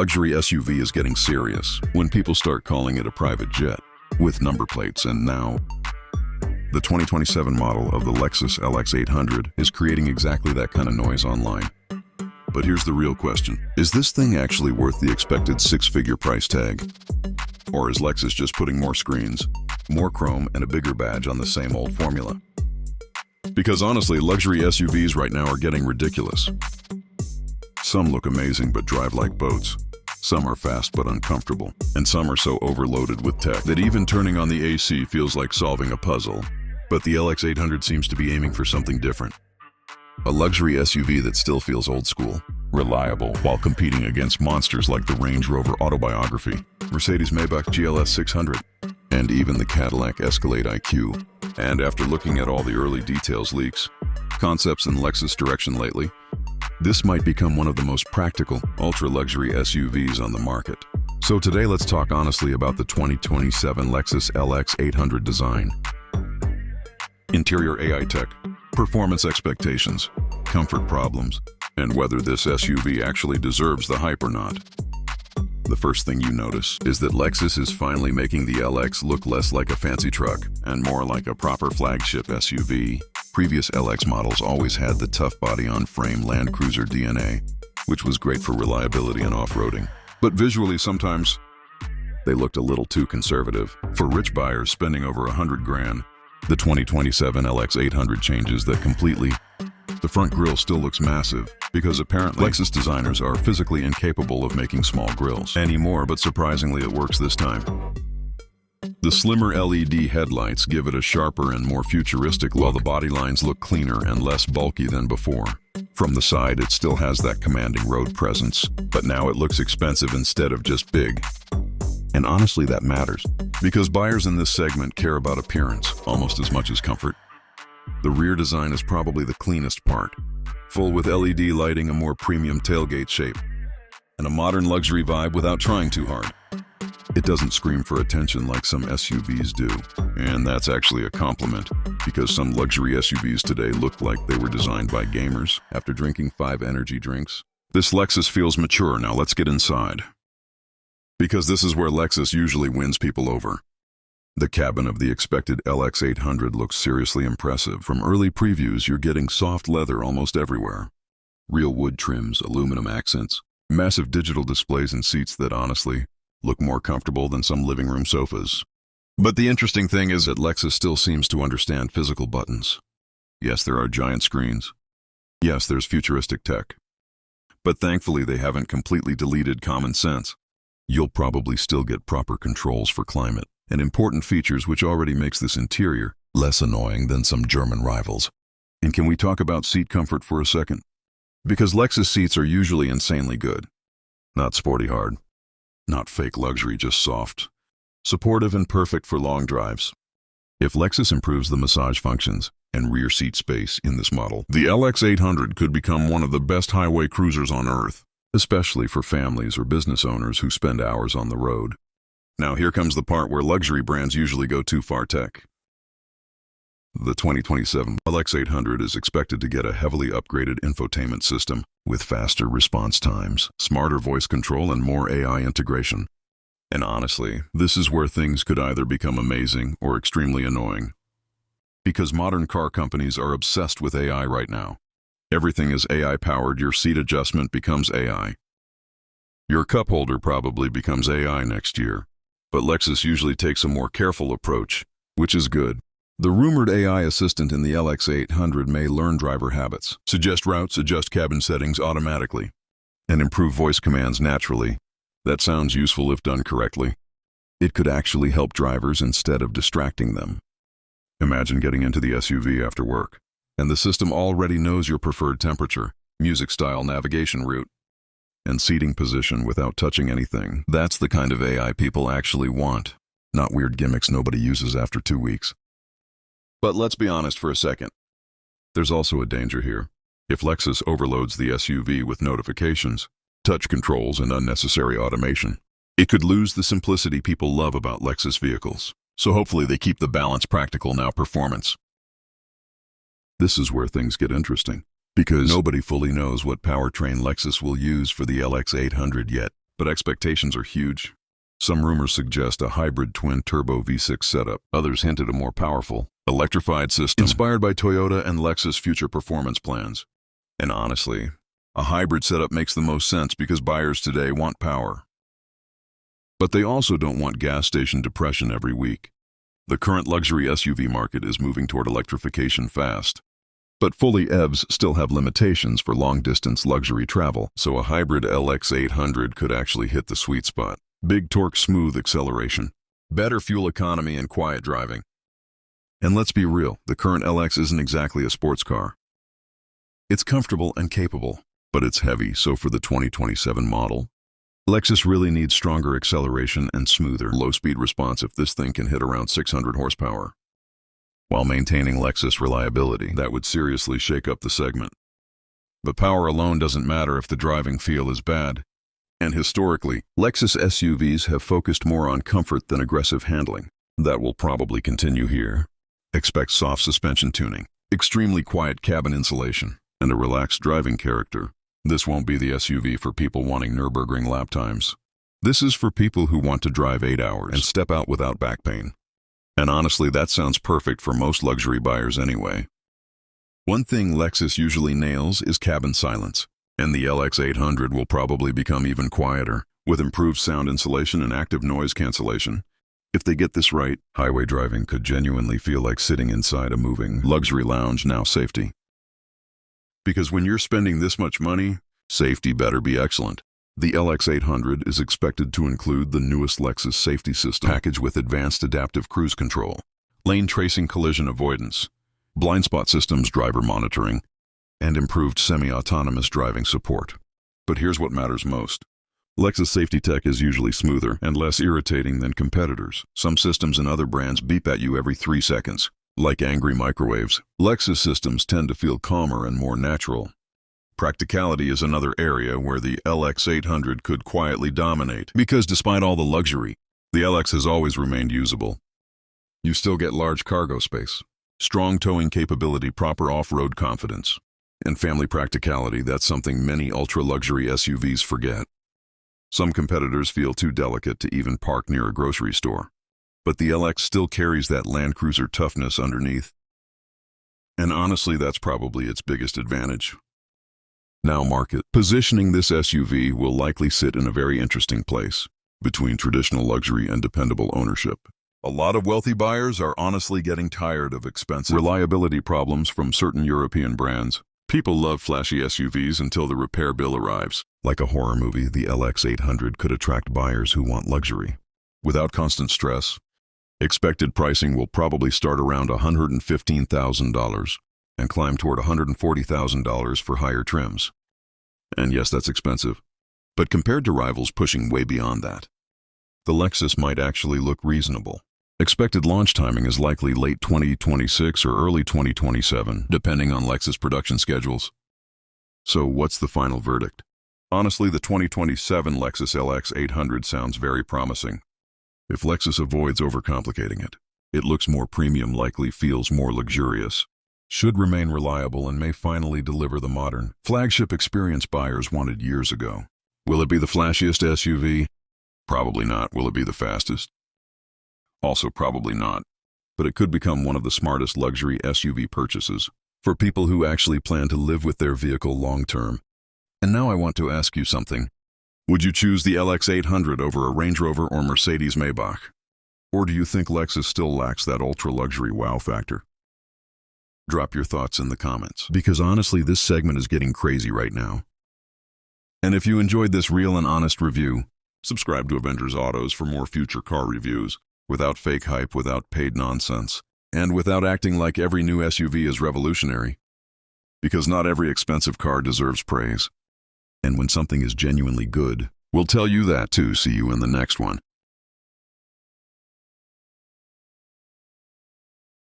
luxury SUV is getting serious when people start calling it a private jet with number plates, and now the 2027 model of the Lexus LX 800 is creating exactly that kind of noise online. But here's the real question. Is this thing actually worth the expected six-figure price tag? Or is Lexus just putting more screens, more chrome, and a bigger badge on the same old formula? Because honestly, luxury SUVs right now are getting ridiculous. Some look amazing but drive like boats. Some are fast but uncomfortable. And some are so overloaded with tech that even turning on the AC feels like solving a puzzle. But the LX 800 seems to be aiming for something different. A luxury SUV that still feels old school, reliable, while competing against monsters like the Range Rover Autobiography, Mercedes-Maybach GLS 600, and even the Cadillac Escalade IQ. And after looking at all the early details leaks, concepts in Lexus direction lately, this might become one of the most practical, ultra-luxury SUVs on the market. So today let's talk honestly about the 2027 Lexus LX 800 design. Interior AI tech, performance expectations, comfort problems, and whether this SUV actually deserves the hype or not. The first thing you notice is that Lexus is finally making the LX look less like a fancy truck and more like a proper flagship SUV. Previous LX models always had the tough body-on-frame Land Cruiser DNA, which was great for reliability and off-roading. But visually, sometimes they looked a little too conservative. For rich buyers spending over $100,000, the 2027 LX 800 changes that completely. The front grille still looks massive, because apparently Lexus designers are physically incapable of making small grilles anymore, but surprisingly it works this time. The slimmer LED headlights give it a sharper and more futuristic look, while the body lines look cleaner and less bulky than before. From the side, it still has that commanding road presence, but now it looks expensive instead of just big. And honestly, that matters, because buyers in this segment care about appearance almost as much as comfort. The rear design is probably the cleanest part, full with LED lighting, a more premium tailgate shape, and a modern luxury vibe without trying too hard. It doesn't scream for attention like some SUVs do, and that's actually a compliment, because some luxury SUVs today look like they were designed by gamers after drinking 5 energy drinks. This Lexus feels mature. Now let's get inside, because this is where Lexus usually wins people over. The cabin of the expected LX 800 looks seriously impressive. From early previews, you're getting soft leather almost everywhere. Real wood trims, aluminum accents, massive digital displays, and seats that honestly look more comfortable than some living room sofas. But the interesting thing is that Lexus still seems to understand physical buttons. Yes, there are giant screens. Yes, there's futuristic tech. But thankfully, they haven't completely deleted common sense. You'll probably still get proper controls for climate and important features, which already makes this interior less annoying than some German rivals. And can we talk about seat comfort for a second? Because Lexus seats are usually insanely good. Not sporty hard. Not fake luxury, just soft. Supportive and perfect for long drives. If Lexus improves the massage functions and rear seat space in this model, the LX 800 could become one of the best highway cruisers on earth, especially for families or business owners who spend hours on the road. Now here comes the part where luxury brands usually go too far tech. The 2027 LX 800 is expected to get a heavily upgraded infotainment system with faster response times, smarter voice control, and more AI integration. And honestly, this is where things could either become amazing or extremely annoying. Because modern car companies are obsessed with AI right now. Everything is AI powered. Your seat adjustment becomes AI. Your cup holder probably becomes AI next year. But Lexus usually takes a more careful approach, which is good. The rumored AI assistant in the LX 800 may learn driver habits, suggest routes, adjust cabin settings automatically, and improve voice commands naturally. That sounds useful if done correctly. It could actually help drivers instead of distracting them. Imagine getting into the SUV after work, and the system already knows your preferred temperature, music style, navigation route, and seating position without touching anything. That's the kind of AI people actually want, not weird gimmicks nobody uses after 2 weeks. But let's be honest for a second. There's also a danger here. If Lexus overloads the SUV with notifications, touch controls, and unnecessary automation, it could lose the simplicity people love about Lexus vehicles. So hopefully they keep the balance, practical now performance. This is where things get interesting, because nobody fully knows what powertrain Lexus will use for the LX 800 yet. but expectations are huge. Some rumors suggest a hybrid twin-turbo V6 setup. Others hint at a more powerful, electrified system inspired by Toyota and Lexus' future performance plans. And honestly, a hybrid setup makes the most sense because buyers today want power. But they also don't want gas station depression every week. The current luxury SUV market is moving toward electrification fast. But fully EVs still have limitations for long-distance luxury travel, so a hybrid LX 800 could actually hit the sweet spot. Big torque, smooth acceleration, better fuel economy, and quiet driving. And let's be real, the current LX isn't exactly a sports car. It's comfortable and capable, but it's heavy, so for the 2027 model, Lexus really needs stronger acceleration and smoother, low-speed response if this thing can hit around 600 horsepower. While maintaining Lexus reliability, that would seriously shake up the segment. But power alone doesn't matter if the driving feel is bad. And historically, Lexus SUVs have focused more on comfort than aggressive handling. That will probably continue here. Expect soft suspension tuning, extremely quiet cabin insulation, and a relaxed driving character. This won't be the SUV for people wanting Nürburgring lap times. This is for people who want to drive 8 hours and step out without back pain. And honestly, that sounds perfect for most luxury buyers anyway. One thing Lexus usually nails is cabin silence, and the LX 800 will probably become even quieter, with improved sound insulation and active noise cancellation. If they get this right, highway driving could genuinely feel like sitting inside a moving luxury lounge. Now safety. Because when you're spending this much money, safety better be excellent. The LX 800 is expected to include the newest Lexus safety system package with advanced adaptive cruise control, lane tracing, collision avoidance, blind spot systems, driver monitoring, and improved semi-autonomous driving support. But here's what matters most. Lexus safety tech is usually smoother and less irritating than competitors. Some systems and other brands beep at you every 3 seconds. Like angry microwaves, Lexus systems tend to feel calmer and more natural. Practicality is another area where the LX 800 could quietly dominate, because despite all the luxury, the LX has always remained usable. You still get large cargo space, strong towing capability, proper off-road confidence, and family practicality. That's something many ultra-luxury SUVs forget. Some competitors feel too delicate to even park near a grocery store, but the LX still carries that Land Cruiser toughness underneath. And honestly, that's probably its biggest advantage. Now market positioning, this SUV will likely sit in a very interesting place between traditional luxury and dependable ownership. A lot of wealthy buyers are honestly getting tired of expensive reliability problems from certain European brands. People love flashy SUVs until the repair bill arrives. Like a horror movie, the LX 800 could attract buyers who want luxury without constant stress. Expected pricing will probably start around $115,000 and climb toward $140,000 for higher trims. And yes, that's expensive, but compared to rivals pushing way beyond that, the Lexus might actually look reasonable. Expected launch timing is likely late 2026 or early 2027, depending on Lexus production schedules. So what's the final verdict? Honestly, the 2027 Lexus LX 800 sounds very promising. If Lexus avoids overcomplicating it, it looks more premium, likely feels more luxurious, should remain reliable, and may finally deliver the modern flagship experience buyers wanted years ago. Will it be the flashiest SUV? Probably not. Will it be the fastest? Also probably not. But it could become one of the smartest luxury SUV purchases for people who actually plan to live with their vehicle long term. And now I want to ask you something. Would you choose the LX 800 over a Range Rover or Mercedes-Maybach? Or do you think Lexus still lacks that ultra-luxury wow factor? Drop your thoughts in the comments, because honestly, this segment is getting crazy right now. And if you enjoyed this real and honest review, subscribe to Avengers Autos for more future car reviews, without fake hype, without paid nonsense, and without acting like every new SUV is revolutionary. Because not every expensive car deserves praise. And when something is genuinely good, we'll tell you that too. See you in the next one.